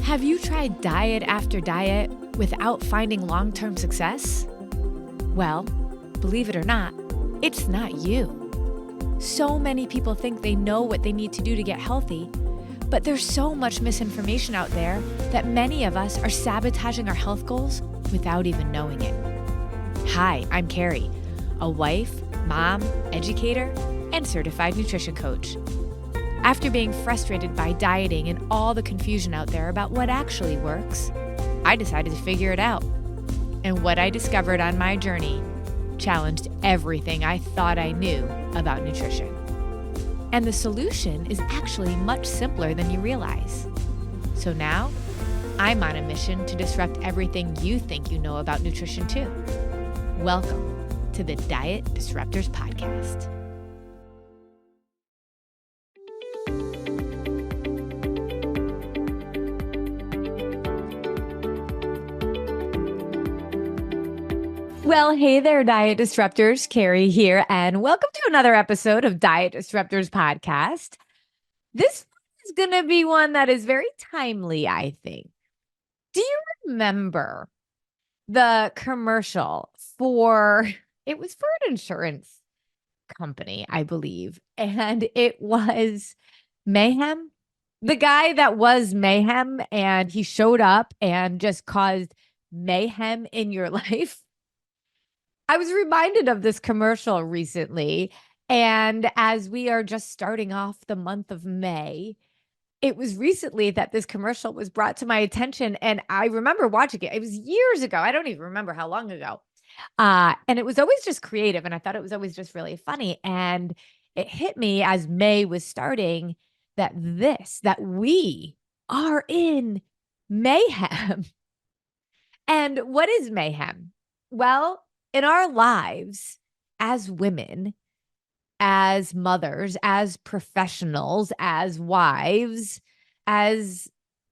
Have you tried diet after diet without finding long-term success? Well, believe it or not, it's not you. So many people think they know what they need to do to get healthy, but there's so much misinformation out there that many of us are sabotaging our health goals without even knowing it. Hi, I'm Carrie, a wife, mom, educator, and certified nutrition coach. After being frustrated by dieting and all the confusion out there about what actually works, I decided to figure it out. And what I discovered on my journey challenged everything I thought I knew about nutrition. And the solution is actually much simpler than you realize. So now, I'm on a mission to disrupt everything you think you know about nutrition too. Welcome to the Diet Disruptors Podcast. Well, hey there, Diet Disruptors. Carrie here, and welcome to another episode of Diet Disruptors Podcast. This is going to be one that is very timely, I think. Do you remember the commercial it was for an insurance company, I believe, and it was MAYhem? The guy that was MAYhem, and he showed up and just caused mayhem in your life. I was reminded of this commercial recently, and as we are just starting off the month of May, it was recently that this commercial was brought to my attention, and I remember watching it. It was years ago. I don't even remember how long ago. And it was always just creative, and I thought it was always just really funny. And it hit me as May was starting that we are in mayhem. And what is mayhem? Well, in our lives as women, as mothers, as professionals, as wives, as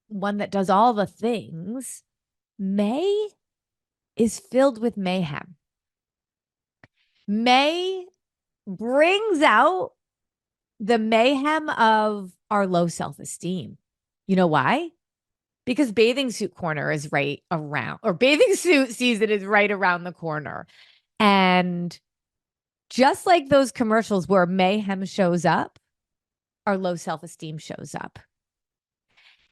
one that does all the things, May is filled with mayhem. May brings out the mayhem of our low self-esteem. You know why? Because bathing suit corner is right around, or bathing suit season is right around the corner. And just like those commercials where mayhem shows up, our low self-esteem shows up.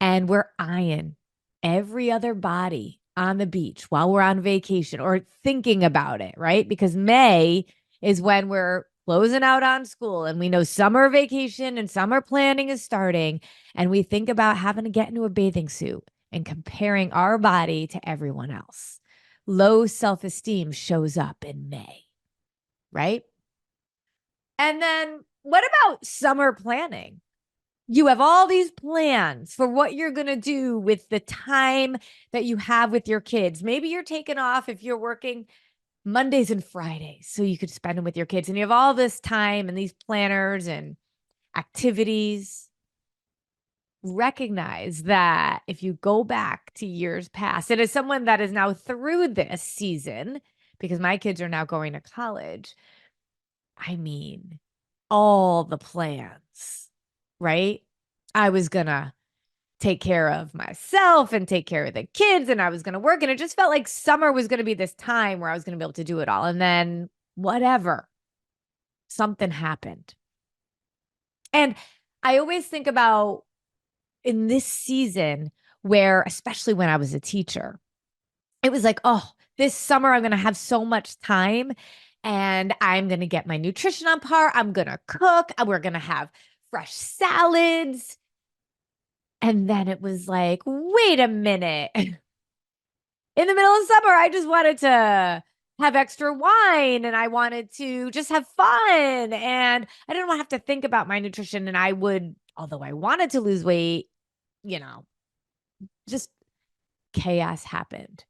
And we're eyeing every other body on the beach while we're on vacation or thinking about it, right? Because May is when we're closing out on school and we know summer vacation and summer planning is starting, and we think about having to get into a bathing suit and comparing our body to everyone else. Low self-esteem shows up in May, right? And then what about summer planning? You have all these plans for what you're going to do with the time that you have with your kids. Maybe you're taking off if you're working Mondays and Fridays so you could spend them with your kids. And you have all this time and these planners and activities. Recognize that if you go back to years past, and as someone that is now through this season, because my kids are now going to college, I mean, all the plans, right? I was going to take care of myself and take care of the kids, and I was going to work. And it just felt like summer was going to be this time where I was going to be able to do it all. And then whatever, something happened. And I always think about in this season where, especially when I was a teacher, it was like, oh, this summer I'm going to have so much time and I'm going to get my nutrition on par. I'm going to cook. We're going to have fresh salads. And then it was like, wait a minute. In the middle of summer, I just wanted to have extra wine and I wanted to just have fun. And I didn't want to have to think about my nutrition. And although I wanted to lose weight, just chaos happened.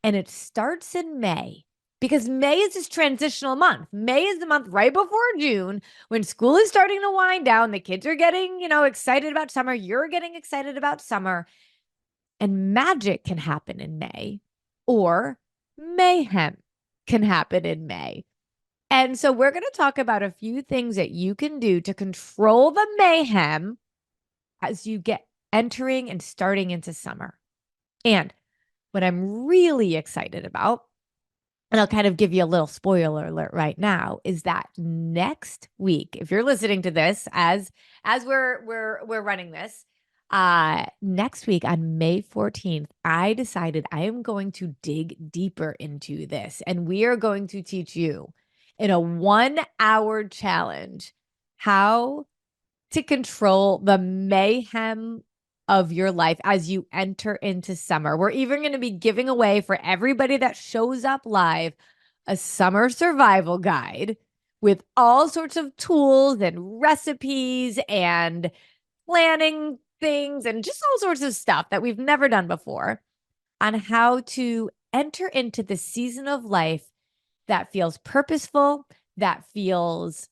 And it starts in May because May is this transitional month. May is the month right before June when school is starting to wind down. The kids are getting, excited about summer. You're getting excited about summer. And magic can happen in May, or mayhem can happen in May. And so we're going to talk about a few things that you can do to control the mayhem as you get entering and starting into summer. And what I'm really excited about, and I'll kind of give you a little spoiler alert right now, is that next week, if you're listening to this as we're running this, next week on May 14th, I decided I am going to dig deeper into this, and we are going to teach you in a 1-hour challenge how to control the mayhem of your life as you enter into summer. We're even going to be giving away for everybody that shows up live a summer survival guide with all sorts of tools and recipes and planning things and just all sorts of stuff that we've never done before on how to enter into the season of life that feels purposeful, that feels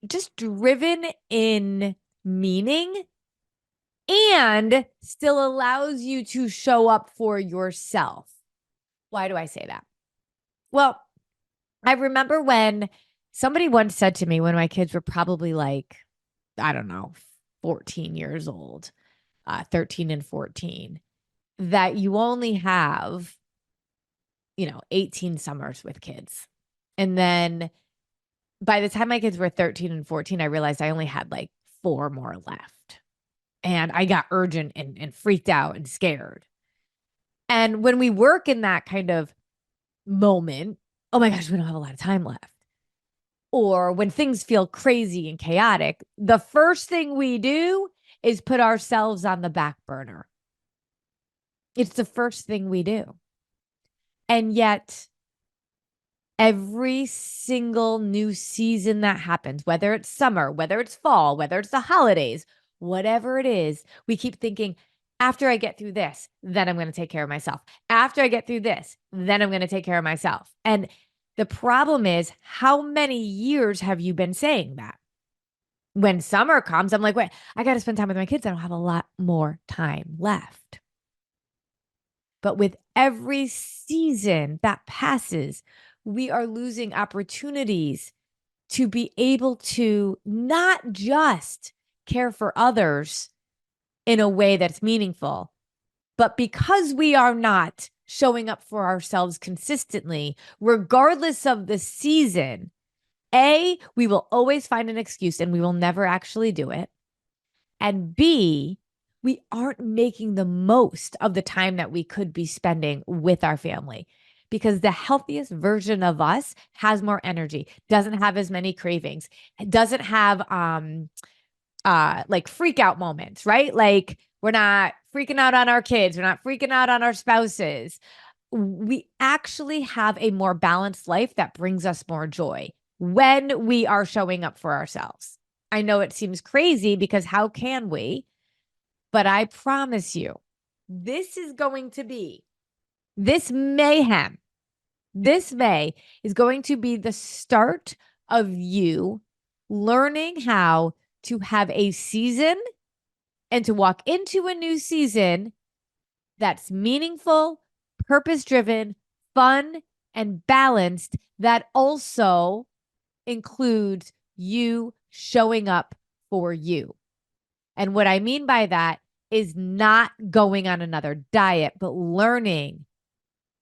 just driven in meaning and still allows you to show up for yourself. Why do I say that? Well, I remember when somebody once said to me when my kids were probably like, I don't know, 14 years old, 13 and 14, that you only have, 18 summers with kids. And then by the time my kids were 13 and 14, I realized I only had like 4 more left. And I got urgent and freaked out and scared. And when we work in that kind of moment, oh my gosh, we don't have a lot of time left. Or when things feel crazy and chaotic, the first thing we do is put ourselves on the back burner. It's the first thing we do. And yet, every single new season that happens, whether it's summer, whether it's fall, whether it's the holidays, whatever it is, we keep thinking, after I get through this, then I'm going to take care of myself. After I get through this, then I'm going to take care of myself. And the problem is, how many years have you been saying that? When summer comes, I'm like, wait, I got to spend time with my kids. I don't have a lot more time left. But with every season that passes, we are losing opportunities to be able to not just care for others in a way that's meaningful, but because we are not showing up for ourselves consistently, regardless of the season, A, we will always find an excuse and we will never actually do it. And B, we aren't making the most of the time that we could be spending with our family, because the healthiest version of us has more energy, doesn't have as many cravings, doesn't have like freak out moments, right? Like we're not freaking out on our kids, we're not freaking out on our spouses. We actually have a more balanced life that brings us more joy when we are showing up for ourselves. I know it seems crazy because how can we? But I promise you, this is going to be, this mayhem, this May is going to be the start of you learning how to have a season and to walk into a new season that's meaningful, purpose-driven, fun, and balanced, that also includes you showing up for you. And what I mean by that is not going on another diet, but learning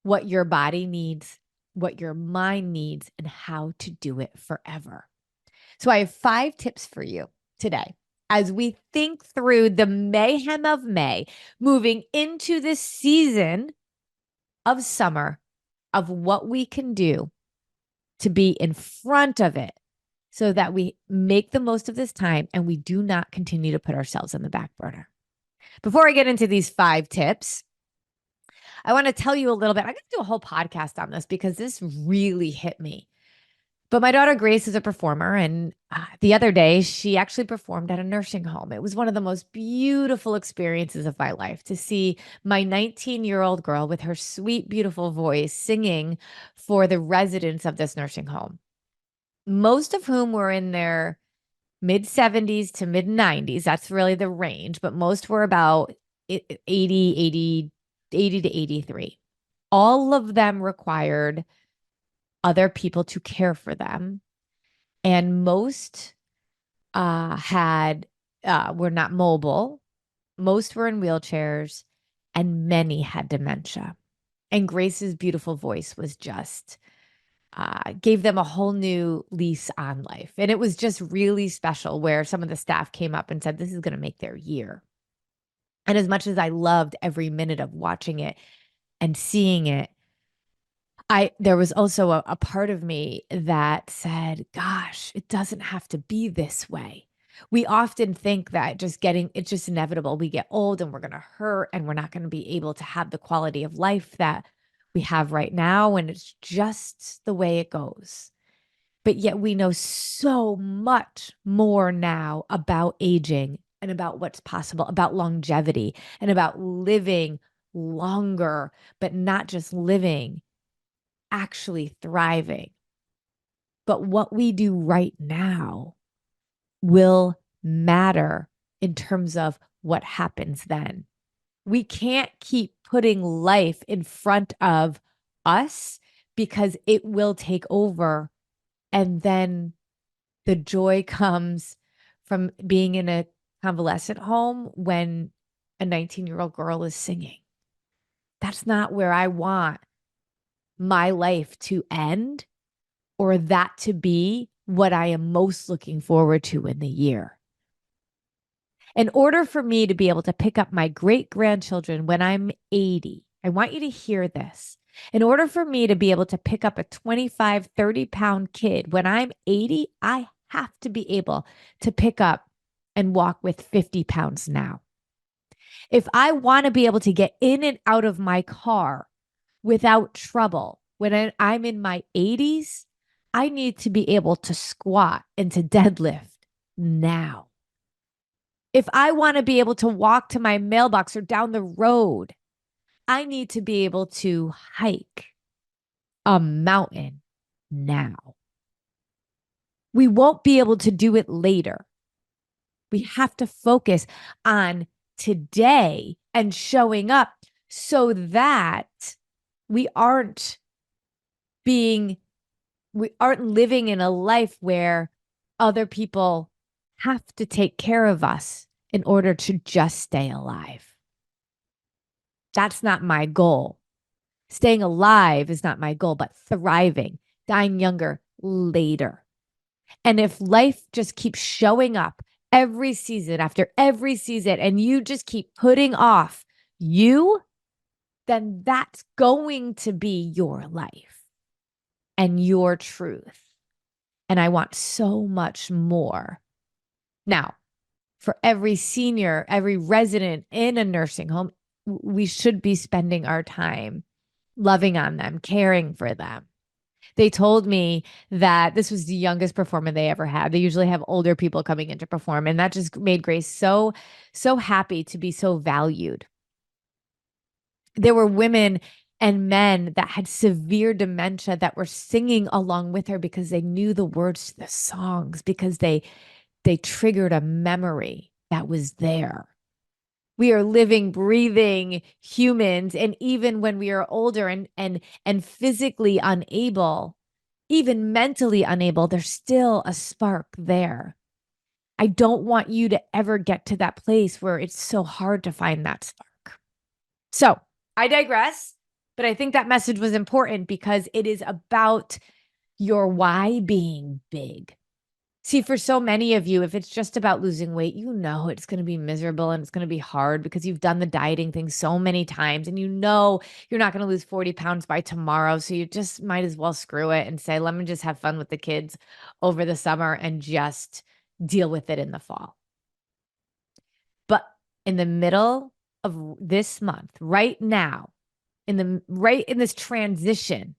what your body needs, what your mind needs, and how to do it forever. So I have 5 tips for you today as we think through the mayhem of May, moving into this season of summer, of what we can do to be in front of it so that we make the most of this time and we do not continue to put ourselves on the back burner. Before I get into these 5 tips, I want to tell you a little bit. I'm going to do a whole podcast on this because this really hit me. But my daughter Grace is a performer, and the other day she actually performed at a nursing home. It was one of the most beautiful experiences of my life to see my 19-year-old girl with her sweet, beautiful voice singing for the residents of this nursing home, most of whom were in their mid 70s to mid 90s. That's really the range, but most were about 80 to 83. All of them required other people to care for them. And most had were not mobile. Most were in wheelchairs, and many had dementia. And Grace's beautiful voice was just gave them a whole new lease on life. And it was just really special where some of the staff came up and said, this is going to make their year. And as much as I loved every minute of watching it and seeing it, there was also a part of me that said, gosh, it doesn't have to be this way. We often think that it's just inevitable. We get old and we're going to hurt and we're not going to be able to have the quality of life that we have right now. And it's just the way it goes. But yet we know so much more now about aging and about what's possible, about longevity and about living longer, but not just living, actually thriving. But what we do right now will matter in terms of what happens then. We can't keep putting life in front of us because it will take over. And then the joy comes from being in a convalescent home when a 19-year-old girl is singing. That's not where I want my life to end, or that to be what I am most looking forward to in the year. In order for me to be able to pick up my great grandchildren when I'm 80, I want you to hear this. In order for me to be able to pick up a 25, 30-pound kid when I'm 80, I have to be able to pick up and walk with 50 pounds now. If I want to be able to get in and out of my car without trouble when I'm in my 80s, I need to be able to squat and to deadlift now. If I want to be able to walk to my mailbox or down the road, I need to be able to hike a mountain now. We won't be able to do it later. We have to focus on today and showing up so that we aren't living in a life where other people have to take care of us in order to just stay alive. That's not my goal. Staying alive is not my goal, but thriving, dying younger later. And if life just keeps showing up every season after every season, and you just keep putting off you, then that's going to be your life and your truth. And I want so much more. Now, for every senior, every resident in a nursing home, we should be spending our time loving on them, caring for them. They told me that this was the youngest performer they ever had. They usually have older people coming in to perform, and that just made Grace so happy to be so valued. There were women and men that had severe dementia that were singing along with her because they knew the words to the songs, because they triggered a memory that was there. We are living, breathing humans. And even when we are older and physically unable, even mentally unable, there's still a spark there. I don't want you to ever get to that place where it's so hard to find that spark. So I digress, but I think that message was important because it is about your why being big. See, for so many of you, if it's just about losing weight, you know it's going to be miserable and it's going to be hard because you've done the dieting thing so many times and you know you're not going to lose 40 pounds by tomorrow. So you just might as well screw it and say, let me just have fun with the kids over the summer and just deal with it in the fall. But in the middle of this month, right now, right in this transition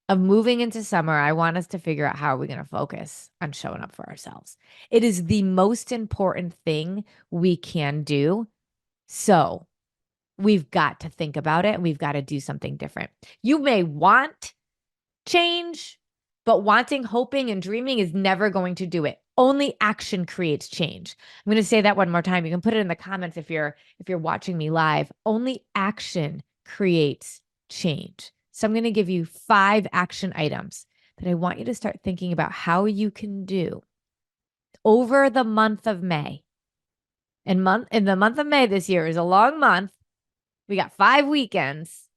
of moving into summer, I want us to figure out how are we going to focus on showing up for ourselves. It is the most important thing we can do. So we've got to think about it and we've got to do something different. You may want change, but wanting, hoping, and dreaming is never going to do it. Only action creates change. I'm going to say that one more time. You can put it in the comments if you're watching me live. Only action creates change. So I'm going to give you 5 action items that I want you to start thinking about how you can do over the month of May In the month of May this year is a long month. We got 5 weekends.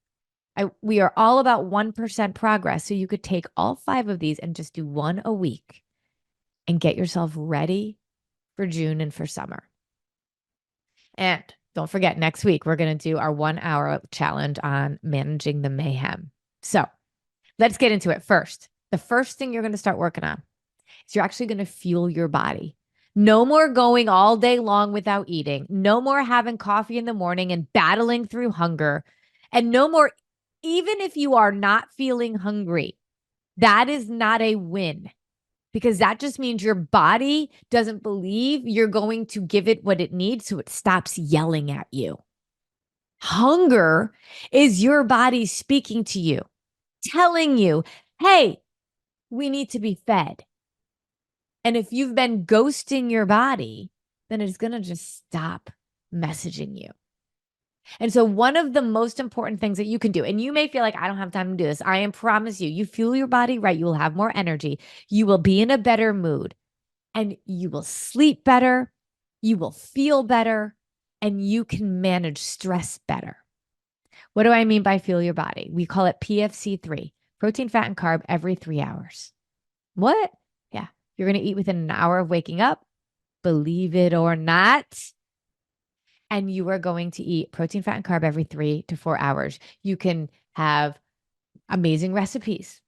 We are all about 1% progress. So you could take all 5 of these and just do one a week and get yourself ready for June and for summer. And don't forget, next week, we're going to do our 1 hour challenge on managing the mayhem. So let's get into it first. The first thing you're going to start working on is you're actually going to fuel your body. No more going all day long without eating. No more having coffee in the morning and battling through hunger. And no more, even if you are not feeling hungry, that is not a win, because that just means your body doesn't believe you're going to give it what it needs, so it stops yelling at you. Hunger is your body speaking to you, telling you, hey, we need to be fed. And if you've been ghosting your body, then it's going to just stop messaging you. And so one of the most important things that you can do, and you may feel like I don't have time to do this, I promise you, you fuel your body right, you will have more energy, you will be in a better mood, and you will sleep better, you will feel better, and you can manage stress better. What do I mean by fuel your body? We call it PFC3, protein, fat, and carb every 3 hours. What? Yeah. You're going to eat within an hour of waking up, believe it or not. And you are going to eat protein, fat, and carb every 3 to 4 hours. You can have amazing recipes.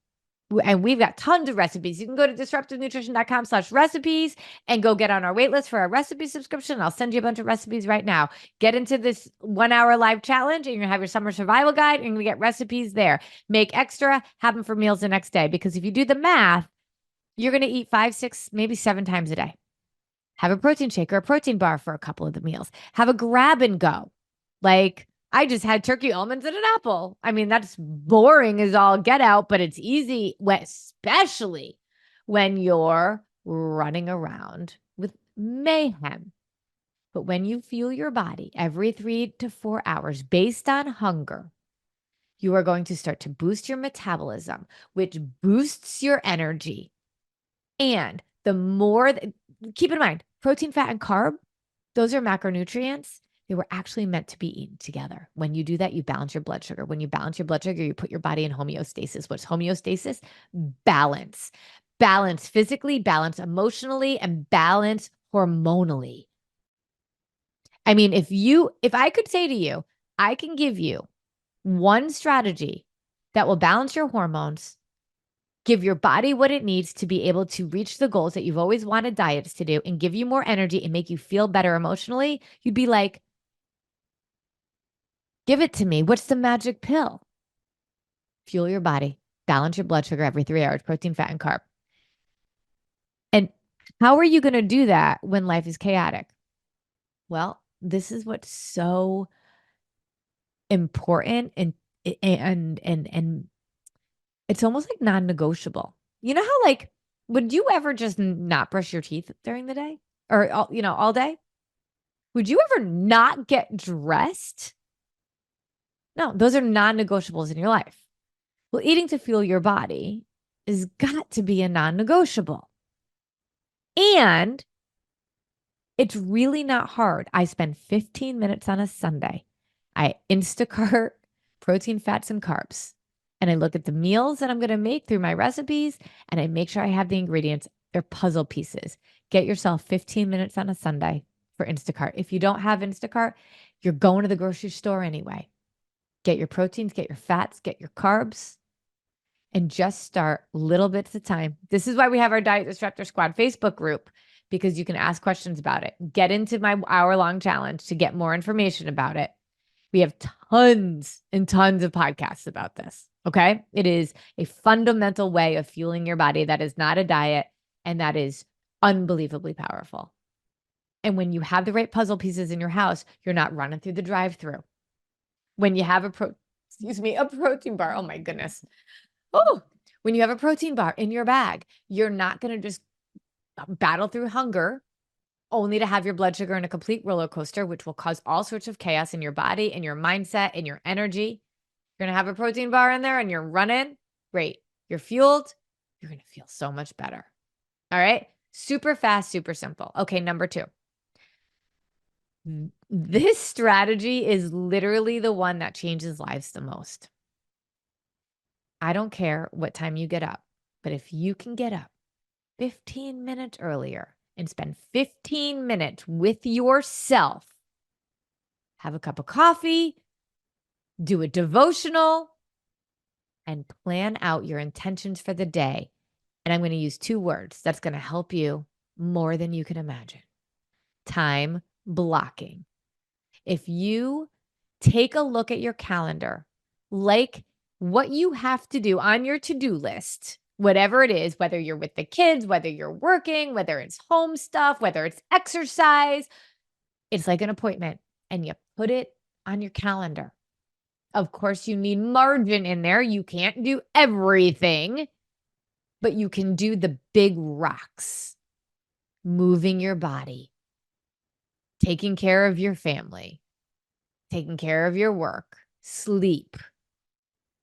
And we've got tons of recipes. You can go to disruptivenutrition.com/recipes and go get on our wait list for our recipe subscription. I'll send you a bunch of recipes right now. Get into this 1 hour live challenge and you're going to have your summer survival guide and you're going to get recipes there. Make extra, have them for meals the next day. Because if you do the math, you're going to eat 5, 6, maybe 7 times a day. Have a protein shake or a protein bar for a couple of the meals. Have a grab and go. Like I just had turkey, almonds, and an apple. I mean, that's boring as all get out, but it's easy, especially when you're running around with mayhem. But when you fuel your body every 3 to 4 hours based on hunger, you are going to start to boost your metabolism, which boosts your energy. And the more, keep in mind, protein, fat, and carb, those are macronutrients. They were actually meant to be eaten together. When you do that, you balance your blood sugar. When you balance your blood sugar, you put your body in homeostasis. What's homeostasis? Balance. Balance physically, balance emotionally, and balance hormonally. I mean, if I could say to you, I can give you one strategy that will balance your hormones, give your body what it needs to be able to reach the goals that you've always wanted diets to do, and give you more energy and make you feel better emotionally, you'd be like, give it to me. What's the magic pill? Fuel your body, balance your blood sugar every 3 hours, protein, fat, and carb. And how are you going to do that when life is chaotic? Well, this is what's so important and it's almost like non-negotiable. You know how like, would you ever just not brush your teeth during the day or all day? Would you ever not get dressed? No, those are non-negotiables in your life. Well, eating to fuel your body has got to be a non-negotiable. And it's really not hard. I spend 15 minutes on a Sunday. I Instacart protein, fats, and carbs. And I look at the meals that I'm going to make through my recipes and I make sure I have the ingredients. They're puzzle pieces. Get yourself 15 minutes on a Sunday for Instacart. If you don't have Instacart, you're going to the grocery store anyway. Get your proteins, get your fats, get your carbs, and just start little bits at a time. This is why we have our Diet Disruptor Squad Facebook group, because you can ask questions about it. Get into my hour-long challenge to get more information about it. We have tons and tons of podcasts about this. Okay. It is a fundamental way of fueling your body that is not a diet and that is unbelievably powerful. And when you have the right puzzle pieces in your house, you're not running through the drive-through. When you have a protein bar, oh my goodness. Oh, when you have a protein bar in your bag, you're not going to just battle through hunger only to have your blood sugar in a complete roller coaster, which will cause all sorts of chaos in your body and your mindset and your energy. You're going to have a protein bar in there and you're running. Great. You're fueled. You're going to feel so much better. All right. Super fast, super simple. Okay. Number 2. This strategy is literally the one that changes lives the most. I don't care what time you get up, but if you can get up 15 minutes earlier and spend 15 minutes with yourself, have a cup of coffee, do a devotional, and plan out your intentions for the day. And I'm going to use 2 words that's going to help you more than you can imagine. Time blocking. If you take a look at your calendar, like what you have to do on your to-do list, whatever it is, whether you're with the kids, whether you're working, whether it's home stuff, whether it's exercise, it's like an appointment and you put it on your calendar. Of course, you need margin in there. You can't do everything, but you can do the big rocks, moving your body, taking care of your family, taking care of your work, sleep.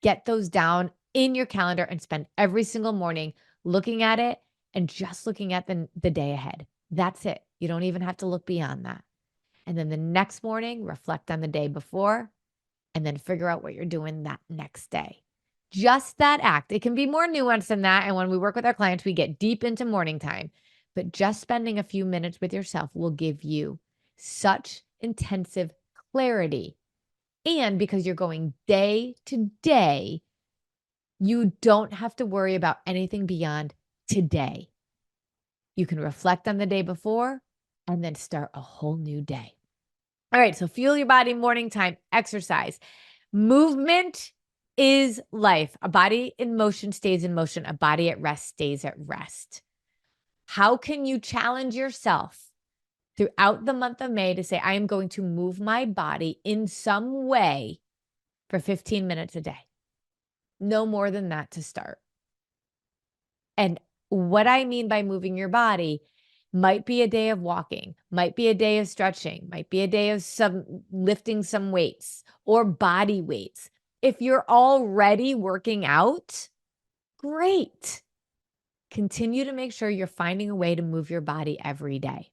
Get those down in your calendar and spend every single morning looking at it and just looking at the day ahead. That's it. You don't even have to look beyond that. And then the next morning, reflect on the day before and then figure out what you're doing that next day. Just that act. It can be more nuanced than that. And when we work with our clients, we get deep into morning time. But just spending a few minutes with yourself will give you such intensive clarity. And because you're going day to day, you don't have to worry about anything beyond today. You can reflect on the day before and then start a whole new day. All right, so fuel your body, morning time, exercise. Movement is life. A body in motion stays in motion. A body at rest stays at rest. How can you challenge yourself throughout the month of May to say, I am going to move my body in some way for 15 minutes a day? No more than that to start. And what I mean by moving your body might be a day of walking, might be a day of stretching, might be a day of lifting some weights or body weights. If you're already working out, great. Continue to make sure you're finding a way to move your body every day.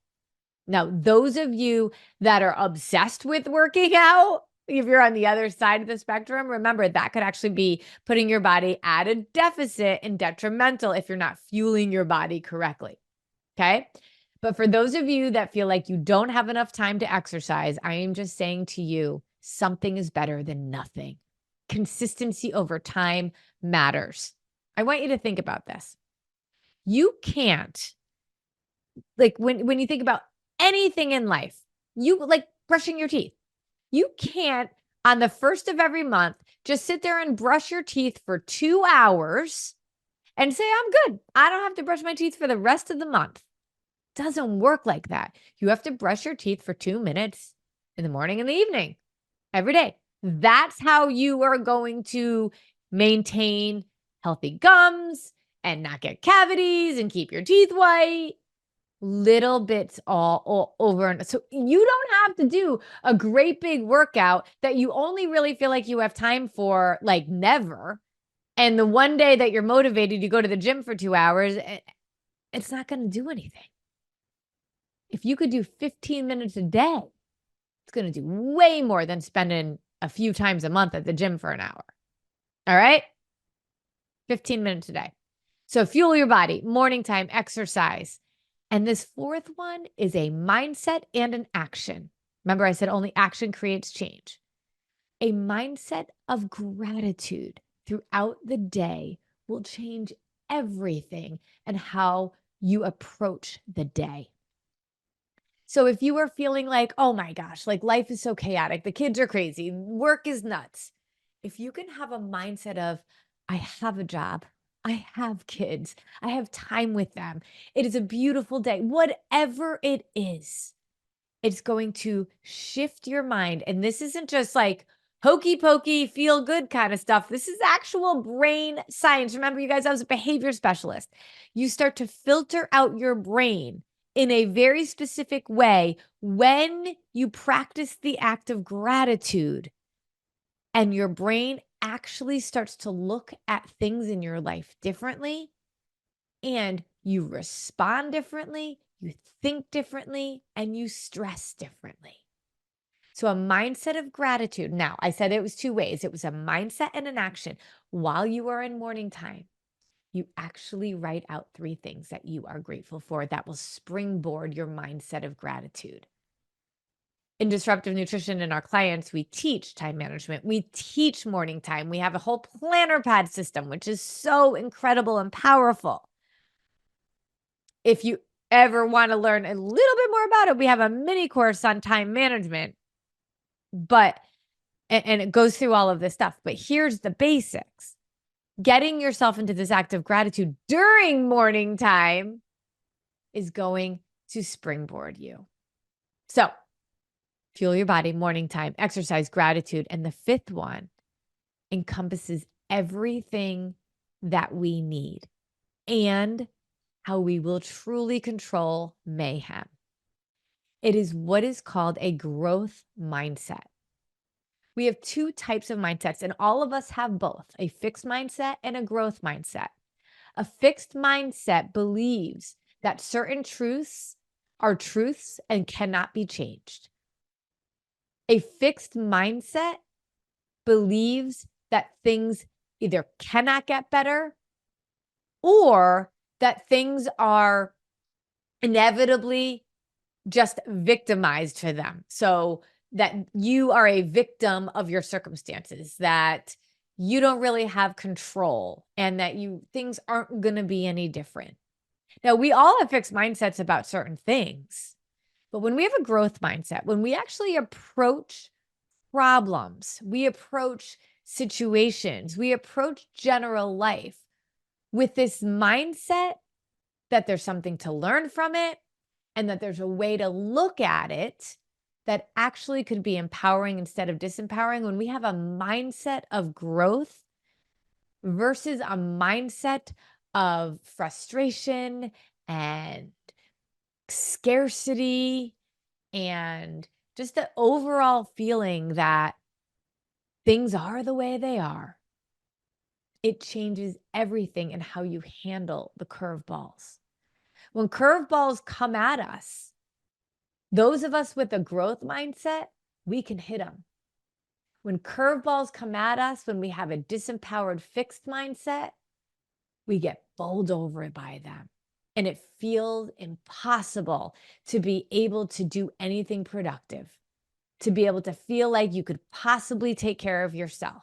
Now, those of you that are obsessed with working out, if you're on the other side of the spectrum, remember that could actually be putting your body at a deficit and detrimental if you're not fueling your body correctly. Okay. But for those of you that feel like you don't have enough time to exercise, I am just saying to you, something is better than nothing. Consistency over time matters. I want you to think about this. You can't, like when you think about anything in life, you like brushing your teeth. You can't on the first of every month just sit there and brush your teeth for 2 hours and say, I'm good. I don't have to brush my teeth for the rest of the month. Doesn't work like that. You have to brush your teeth for 2 minutes in the morning and the evening every day. That's how you are going to maintain healthy gums and not get cavities and keep your teeth white. Little bits all over. And so you don't have to do a great big workout that you only really feel like you have time for, like never. And the one day that you're motivated, you go to the gym for 2 hours, it's not going to do anything. If you could do 15 minutes a day, it's going to do way more than spending a few times a month at the gym for an hour. All right? 15 minutes a day. So fuel your body, morning time, exercise. And this fourth one is a mindset and an action. Remember, I said only action creates change. A mindset of gratitude throughout the day will change everything and how you approach the day. So if you are feeling like, oh my gosh, like life is so chaotic, the kids are crazy, work is nuts. If you can have a mindset of, I have a job, I have kids, I have time with them, it is a beautiful day, whatever it is, it's going to shift your mind. And this isn't just like hokey pokey, feel good kind of stuff. This is actual brain science. Remember, you guys, I was a behavior specialist. You start to filter out your brain in a very specific way when you practice the act of gratitude, and your brain actually starts to look at things in your life differently, and you respond differently, you think differently, and you stress differently. So a mindset of gratitude. Now, I said it was two ways. It was a mindset and an action. While you are in morning time, you actually write out 3 things that you are grateful for that will springboard your mindset of gratitude. In disruptive nutrition and our clients, we teach time management. We teach morning time. We have a whole planner pad system, which is so incredible and powerful. If you ever want to learn a little bit more about it, we have a mini course on time management, and it goes through all of this stuff. But here's the basics. Getting yourself into this act of gratitude during morning time is going to springboard you. So, fuel your body, morning time, exercise, gratitude. And the 5th one encompasses everything that we need and how we will truly control mayhem. It is what is called a growth mindset. We have 2 types of mindsets, and all of us have both, a fixed mindset and a growth mindset. A fixed mindset believes that certain truths are truths and cannot be changed. A fixed mindset believes that things either cannot get better or that things are inevitably just victimized for them. So that you are a victim of your circumstances, that you don't really have control, and that things aren't going to be any different. Now, we all have fixed mindsets about certain things, but when we have a growth mindset, when we actually approach problems, we approach situations, we approach general life with this mindset that there's something to learn from it and that there's a way to look at it that actually could be empowering instead of disempowering. When we have a mindset of growth versus a mindset of frustration and scarcity and just the overall feeling that things are the way they are, it changes everything in how you handle the curveballs. When curveballs come at us, those of us with a growth mindset, we can hit them. When curveballs come at us, when we have a disempowered fixed mindset, we get bowled over by them. And it feels impossible to be able to do anything productive, to be able to feel like you could possibly take care of yourself.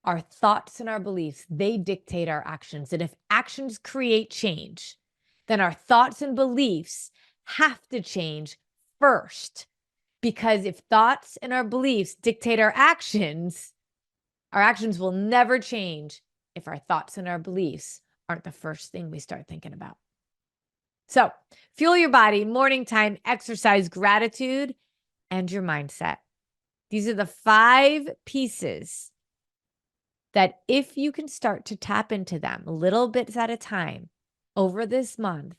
Our thoughts and our beliefs, they dictate our actions. And if actions create change, then our thoughts and beliefs have to change first. Because if thoughts and our beliefs dictate our actions will never change if our thoughts and our beliefs aren't the first thing we start thinking about. So, fuel your body, morning time, exercise, gratitude, and your mindset. These are the 5 pieces that if you can start to tap into them little bits at a time over this month,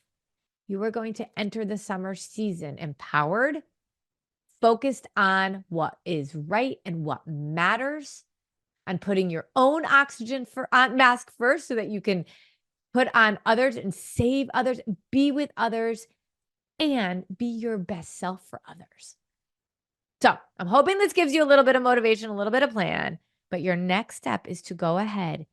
you are going to enter the summer season empowered, focused on what is right and what matters, on putting your own oxygen mask first so that you can put on others and save others, be with others, and be your best self for others. So I'm hoping this gives you a little bit of motivation, a little bit of plan, but your next step is to go ahead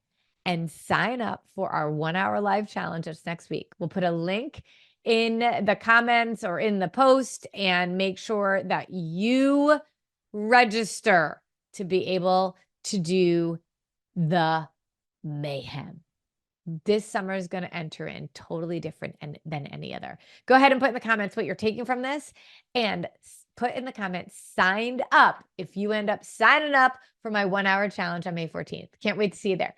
and sign up for our 1-hour live challenge that's next week. We'll put a link in the comments or in the post, and make sure that you register to be able to do the mayhem. This summer is going to enter in totally different than any other. Go ahead and put in the comments what you're taking from this, and put in the comments signed up if you end up signing up for my 1-hour challenge on May 14th. Can't wait to see you there.